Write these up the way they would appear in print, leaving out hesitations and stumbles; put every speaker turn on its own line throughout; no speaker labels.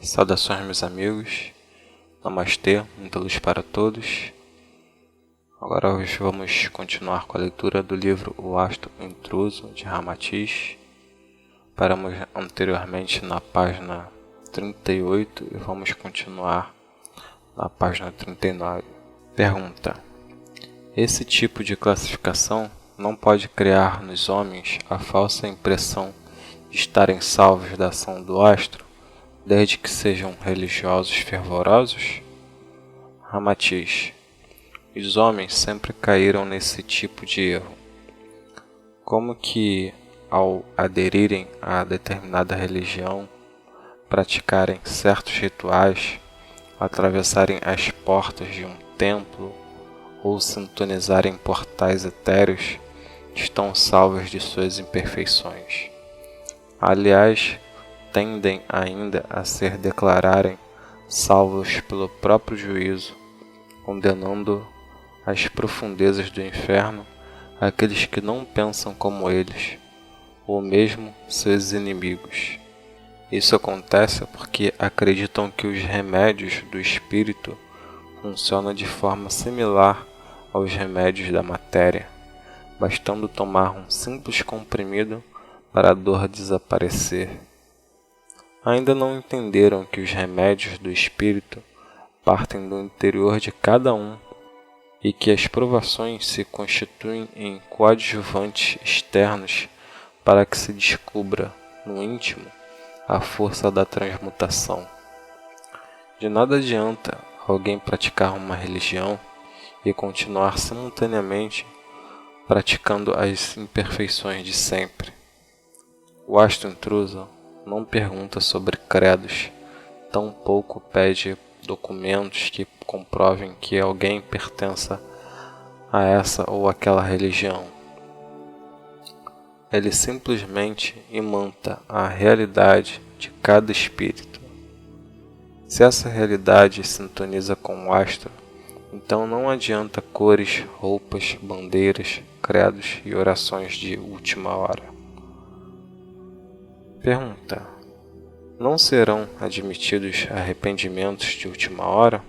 Saudações, meus amigos. Namastê, muita luz para todos. Agora hoje vamos continuar com a leitura do livro O Astro Intruso, de Ramatiz. Paramos anteriormente na página 38 e vamos continuar na página 39. Pergunta: esse tipo de classificação não pode criar nos homens a falsa impressão de estarem salvos da ação do astro, desde que sejam religiosos fervorosos? Ramatiz: os homens sempre caíram nesse tipo de erro. Como que, ao aderirem a determinada religião, praticarem certos rituais, atravessarem as portas de um templo ou sintonizarem portais etéreos, estão salvos de suas imperfeições. Aliás, tendem ainda a se declararem salvos pelo próprio juízo, condenando às profundezas do inferno aqueles que não pensam como eles, ou mesmo seus inimigos. Isso acontece porque acreditam que os remédios do espírito funcionam de forma similar aos remédios da matéria, bastando tomar um simples comprimido para a dor desaparecer. Ainda não entenderam que os remédios do espírito partem do interior de cada um e que as provações se constituem em coadjuvantes externos para que se descubra, no íntimo, a força da transmutação. De nada adianta alguém praticar uma religião e continuar simultaneamente praticando as imperfeições de sempre. O astro intruso não pergunta sobre credos, tampouco pede documentos que comprovem que alguém pertença a essa ou aquela religião. Ele simplesmente imanta a realidade de cada espírito. Se essa realidade sintoniza com o astro, então não adianta cores, roupas, bandeiras, credos e orações de última hora. Pergunta: não serão admitidos arrependimentos de última hora?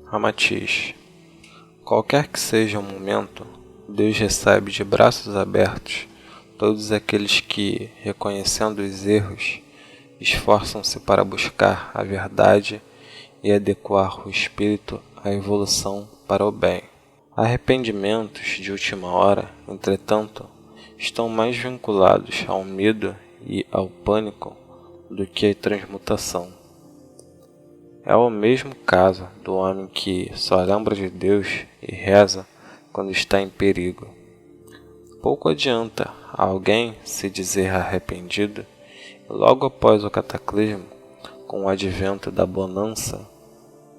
Ramatiz: qualquer que seja o momento, Deus recebe de braços abertos todos aqueles que, reconhecendo os erros, esforçam-se para buscar a verdade e adequar o espírito à evolução para o bem. Arrependimentos de última hora, entretanto, estão mais vinculados ao medo e ao pânico do que a transmutação. É o mesmo caso do homem que só lembra de Deus e reza quando está em perigo. Pouco adianta a alguém se dizer arrependido e logo após o cataclismo, com o advento da bonança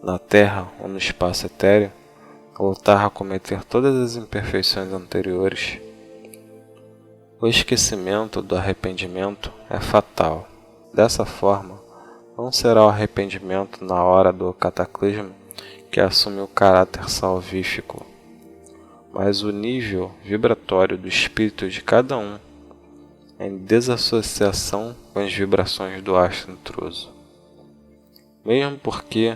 na terra ou no espaço etéreo, voltar a cometer todas as imperfeições anteriores. O esquecimento do arrependimento é fatal. Dessa forma, não será o arrependimento na hora do cataclismo que assume o caráter salvífico, mas o nível vibratório do espírito de cada um, em desassociação com as vibrações do astro intruso. Mesmo porque,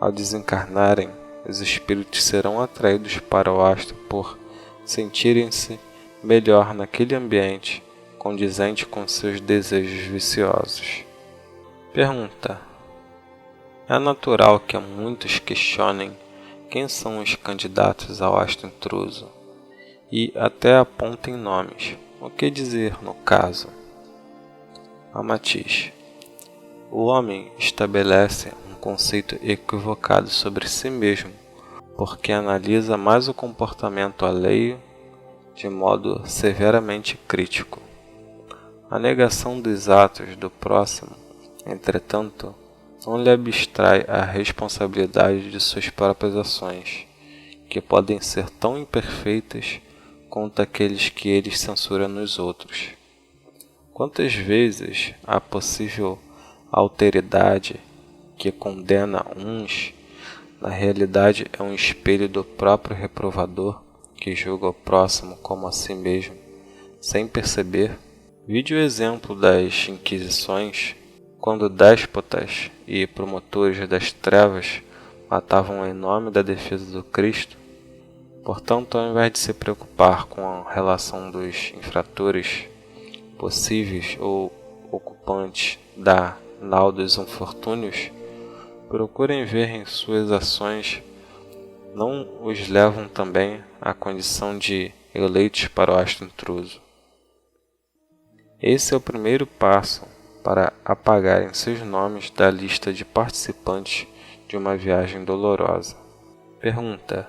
ao desencarnarem, os espíritos serão atraídos para o astro por sentirem-se melhor naquele ambiente condizente com seus desejos viciosos. Pergunta: é natural que muitos questionem quem são os candidatos ao astro intruso e até apontem nomes. O que dizer no caso? Ramatiz: o homem estabelece um conceito equivocado sobre si mesmo, porque analisa mais o comportamento alheio de modo severamente crítico. A negação dos atos do próximo, entretanto, não lhe abstrai a responsabilidade de suas próprias ações, que podem ser tão imperfeitas quanto aqueles que ele censura nos outros. Quantas vezes a possível alteridade que condena uns, na realidade é um espelho do próprio reprovador que julga o próximo como a si mesmo, sem perceber? Vide o exemplo das Inquisições, quando déspotas e promotores das trevas matavam em nome da defesa do Cristo. Portanto, ao invés de se preocupar com a relação dos infratores possíveis ou ocupantes da nau dos infortúnios, procurem ver em suas ações não os levam também à condição de eleitos para o astro intruso. Esse é o primeiro passo para apagarem seus nomes da lista de participantes de uma viagem dolorosa. Pergunta: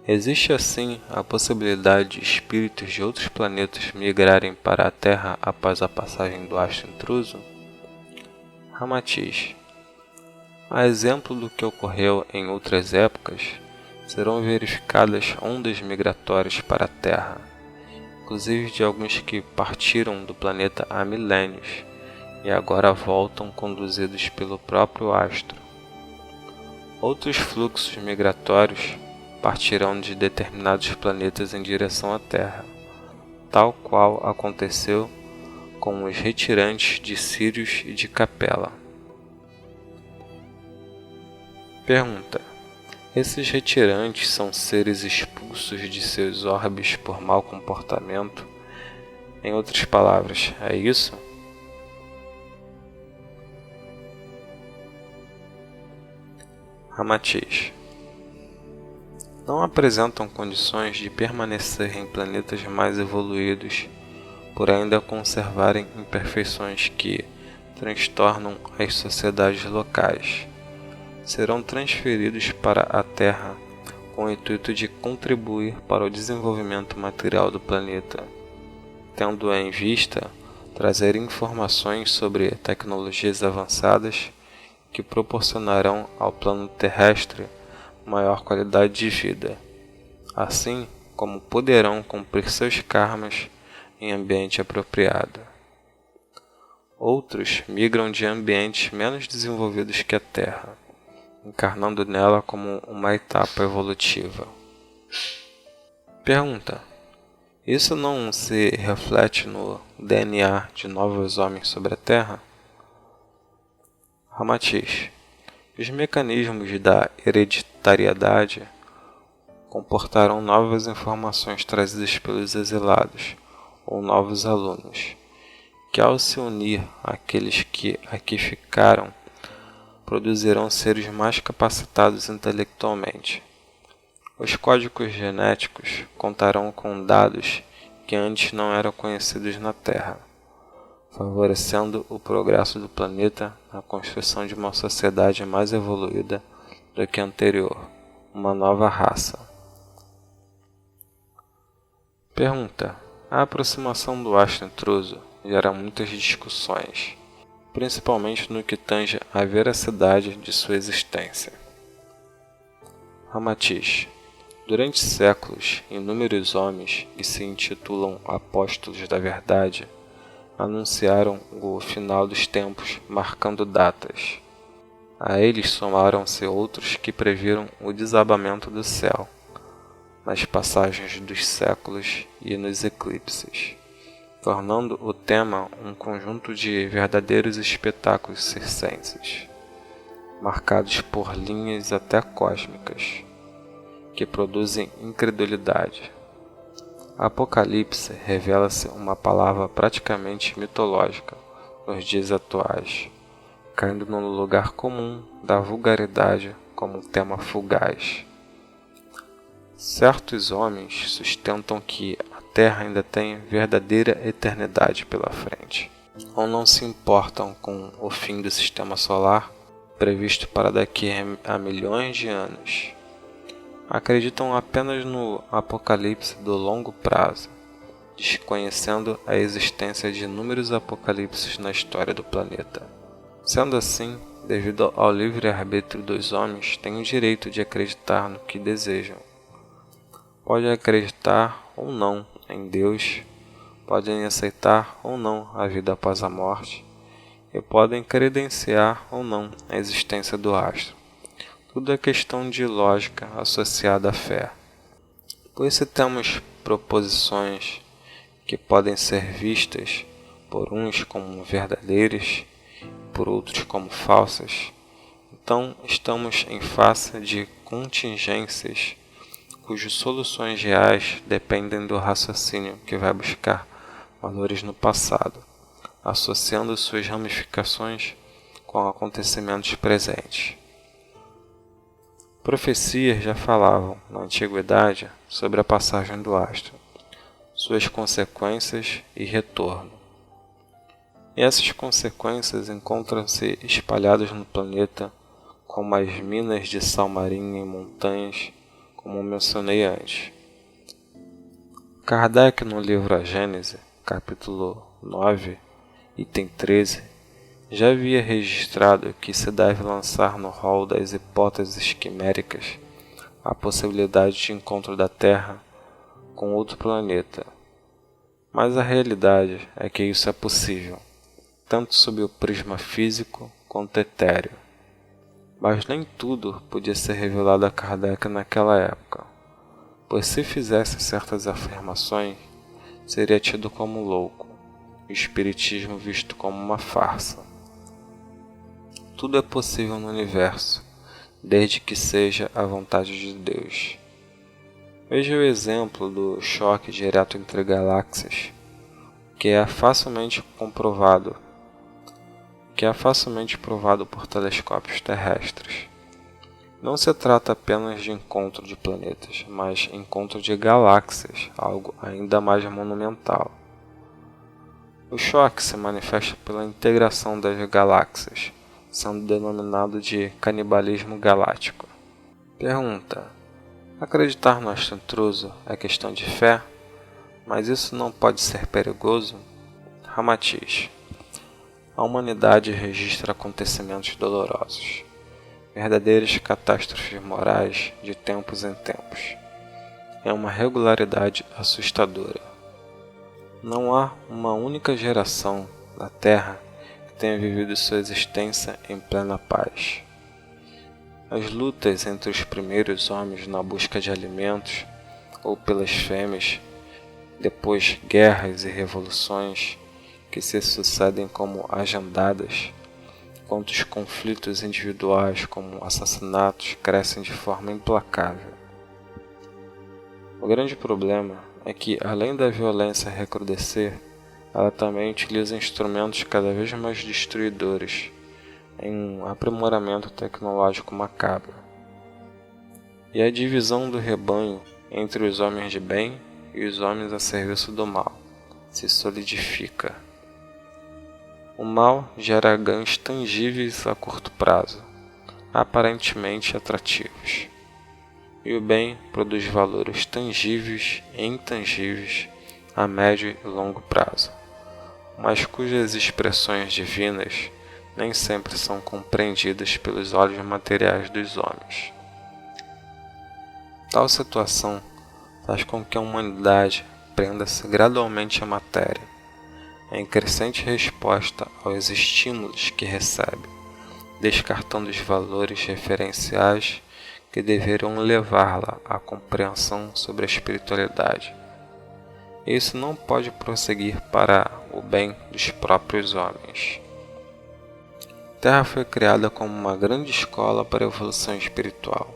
existe assim a possibilidade de espíritos de outros planetas migrarem para a Terra após a passagem do astro intruso? Ramatiz: a exemplo do que ocorreu em outras épocas, serão verificadas ondas migratórias para a Terra, inclusive de alguns que partiram do planeta há milênios e agora voltam conduzidos pelo próprio astro. Outros fluxos migratórios partirão de determinados planetas em direção à Terra, tal qual aconteceu com os retirantes de Sírius e de Capela. Pergunta: esses retirantes são seres expulsos de seus orbes por mau comportamento? Em outras palavras, é isso? Ramatiz: não apresentam condições de permanecer em planetas mais evoluídos, por ainda conservarem imperfeições que transtornam as sociedades locais. Serão transferidos para a Terra com o intuito de contribuir para o desenvolvimento material do planeta, tendo em vista trazer informações sobre tecnologias avançadas que proporcionarão ao plano terrestre maior qualidade de vida, assim como poderão cumprir seus karmas em ambiente apropriado. Outros migram de ambientes menos desenvolvidos que a Terra, encarnando nela como uma etapa evolutiva. Pergunta: isso não se reflete no DNA de novos homens sobre a Terra? Ramatiz: os mecanismos da hereditariedade comportarão novas informações trazidas pelos exilados ou novos alunos, que ao se unir àqueles que aqui ficaram, produzirão seres mais capacitados intelectualmente. Os códigos genéticos contarão com dados que antes não eram conhecidos na Terra, favorecendo o progresso do planeta na construção de uma sociedade mais evoluída do que a anterior, uma nova raça. Pergunta: a aproximação do astro intruso gera muitas discussões, principalmente no que tange à veracidade de sua existência. Ramatiz: durante séculos, inúmeros homens que se intitulam apóstolos da verdade anunciaram o final dos tempos marcando datas. A eles somaram-se outros que previram o desabamento do céu, nas passagens dos séculos e nos eclipses, tornando o tema um conjunto de verdadeiros espetáculos circenses, marcados por linhas até cósmicas, que produzem incredulidade. Apocalipse revela-se uma palavra praticamente mitológica nos dias atuais, caindo no lugar comum da vulgaridade como tema fugaz. Certos homens sustentam que a Terra ainda tem verdadeira eternidade pela frente, ou não se importam com o fim do sistema solar previsto para daqui a milhões de anos. Acreditam apenas no apocalipse do longo prazo, desconhecendo a existência de inúmeros apocalipses na história do planeta. Sendo assim, devido ao livre-arbítrio dos homens, têm o direito de acreditar no que desejam. Podem acreditar ou não em Deus, podem aceitar ou não a vida após a morte, e podem credenciar ou não a existência do astro. Tudo é questão de lógica associada à fé. Pois se temos proposições que podem ser vistas por uns como verdadeiras por outros como falsas, então estamos em face de contingências cujas soluções reais dependem do raciocínio que vai buscar valores no passado, associando suas ramificações com acontecimentos presentes. Profecias já falavam, na antiguidade, sobre a passagem do astro, suas consequências e retorno. E essas consequências encontram-se espalhadas no planeta como as minas de sal marinho em montanhas, como mencionei antes. Kardec, no livro A Gênese, capítulo 9, item 13, já havia registrado que se deve lançar no rol das hipóteses quiméricas a possibilidade de encontro da Terra com outro planeta. Mas a realidade é que isso é possível, tanto sob o prisma físico quanto etéreo. Mas nem tudo podia ser revelado a Kardec naquela época, pois se fizesse certas afirmações, seria tido como louco, e o espiritismo visto como uma farsa. Tudo é possível no universo, desde que seja a vontade de Deus. Veja o exemplo do choque direto entre galáxias, que é facilmente provado por telescópios terrestres. Não se trata apenas de encontro de planetas, mas encontro de galáxias, algo ainda mais monumental. O choque se manifesta pela integração das galáxias, sendo denominado de canibalismo galáctico. Pergunta: acreditar no astro intruso é questão de fé, mas isso não pode ser perigoso? Ramatiz: a humanidade registra acontecimentos dolorosos, verdadeiras catástrofes morais de tempos em tempos. É uma regularidade assustadora. Não há uma única geração na Terra que tenha vivido sua existência em plena paz. As lutas entre os primeiros homens na busca de alimentos ou pelas fêmeas, depois guerras e revoluções que se sucedem como agendadas, enquanto os conflitos individuais como assassinatos crescem de forma implacável. O grande problema é que, além da violência recrudescer, ela também utiliza instrumentos cada vez mais destruidores em um aprimoramento tecnológico macabro. E a divisão do rebanho entre os homens de bem e os homens a serviço do mal se solidifica. O mal gera ganhos tangíveis a curto prazo, aparentemente atrativos, e o bem produz valores tangíveis e intangíveis a médio e longo prazo, mas cujas expressões divinas nem sempre são compreendidas pelos olhos materiais dos homens. Tal situação faz com que a humanidade prenda-se gradualmente à matéria, em crescente resposta aos estímulos que recebe, descartando os valores referenciais que deveriam levá-la à compreensão sobre a espiritualidade. Isso não pode prosseguir para o bem dos próprios homens. A Terra foi criada como uma grande escola para a evolução espiritual.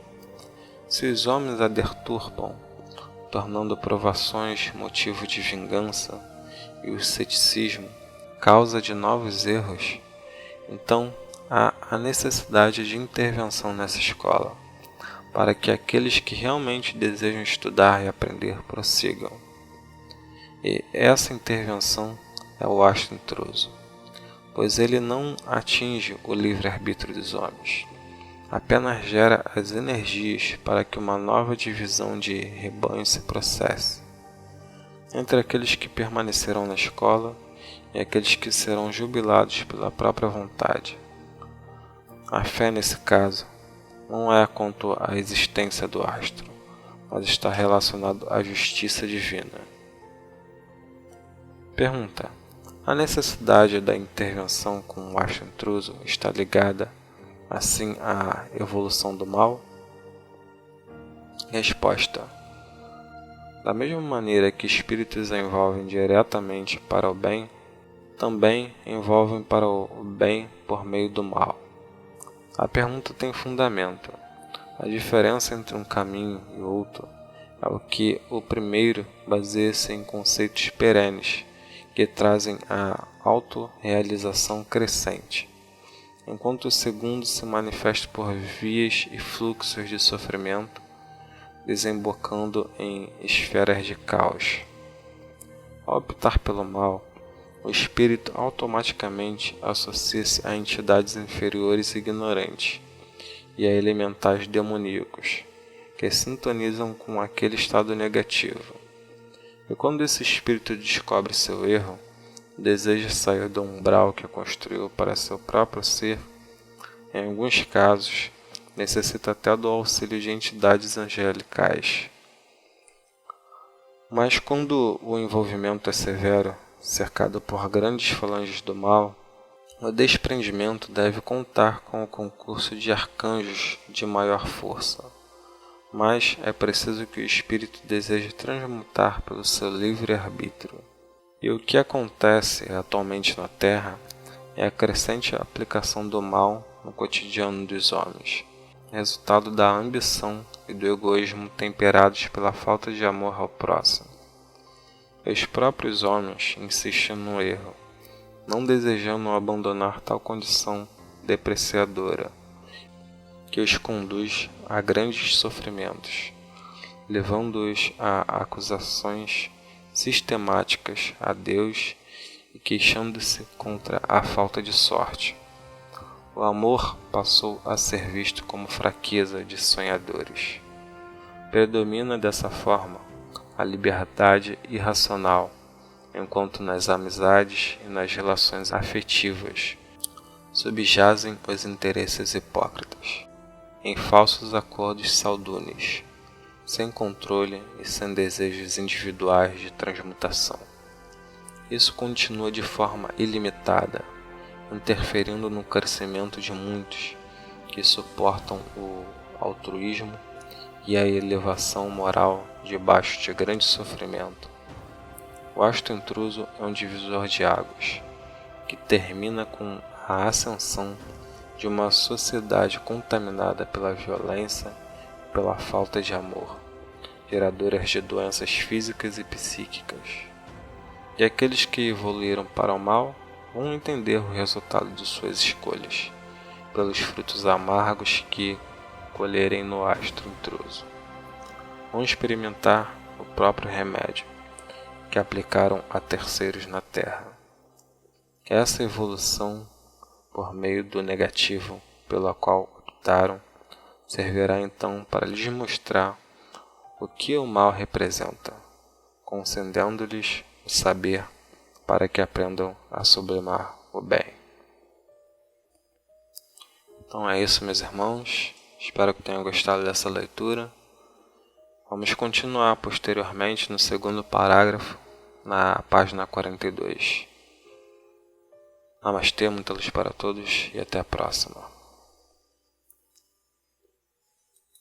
Se os homens a deturpam, tornando provações motivo de vingança e o ceticismo causa de novos erros, então há a necessidade de intervenção nessa escola, para que aqueles que realmente desejam estudar e aprender prossigam. E essa intervenção é o astro intruso, pois ele não atinge o livre-arbítrio dos homens, apenas gera as energias para que uma nova divisão de rebanho se processe, entre aqueles que permanecerão na escola e aqueles que serão jubilados pela própria vontade. A fé, nesse caso, não é quanto à existência do astro, mas está relacionado à justiça divina. Pergunta: a necessidade da intervenção com o astro intruso está ligada, assim, à evolução do mal? Resposta: da mesma maneira que espíritos envolvem diretamente para o bem, também envolvem para o bem por meio do mal. A pergunta tem fundamento. A diferença entre um caminho e outro é o que o primeiro baseia-se em conceitos perenes que trazem a autorrealização crescente, enquanto o segundo se manifesta por vias e fluxos de sofrimento, desembocando em esferas de caos. Ao optar pelo mal, o espírito automaticamente associa-se a entidades inferiores e ignorantes e a elementais demoníacos, que sintonizam com aquele estado negativo. E quando esse espírito descobre seu erro, deseja sair do umbral que construiu para seu próprio ser, em alguns casos, necessita até do auxílio de entidades angelicais. Mas quando o envolvimento é severo, cercado por grandes falanges do mal, o desprendimento deve contar com o concurso de arcanjos de maior força. Mas é preciso que o espírito deseje transmutar pelo seu livre-arbítrio. E o que acontece atualmente na Terra é a crescente aplicação do mal no cotidiano dos homens, resultado da ambição e do egoísmo temperados pela falta de amor ao próximo. Os próprios homens insistem no erro, não desejando abandonar tal condição depreciadora, que os conduz a grandes sofrimentos, levando-os a acusações sistemáticas a Deus e queixando-se contra a falta de sorte. O amor passou a ser visto como fraqueza de sonhadores. Predomina dessa forma a liberdade irracional, enquanto nas amizades e nas relações afetivas subjazem os interesses hipócritas, em falsos acordos saudunes, sem controle e sem desejos individuais de transmutação. Isso continua de forma ilimitada, interferindo no crescimento de muitos que suportam o altruísmo e a elevação moral debaixo de grande sofrimento. O asto intruso é um divisor de águas, que termina com a ascensão de uma sociedade contaminada pela violência e pela falta de amor, geradoras de doenças físicas e psíquicas. E aqueles que evoluíram para o mal vão entender o resultado de suas escolhas, pelos frutos amargos que colherem no astro intruso. Vão experimentar o próprio remédio que aplicaram a terceiros na Terra. Essa evolução, por meio do negativo pela qual optaram, servirá então para lhes mostrar o que o mal representa, concedendo-lhes o saber para que aprendam a sublimar o bem. Então é isso, meus irmãos. Espero que tenham gostado dessa leitura. Vamos continuar posteriormente no segundo parágrafo, na página 42. Namastê, muita luz para todos e até a próxima.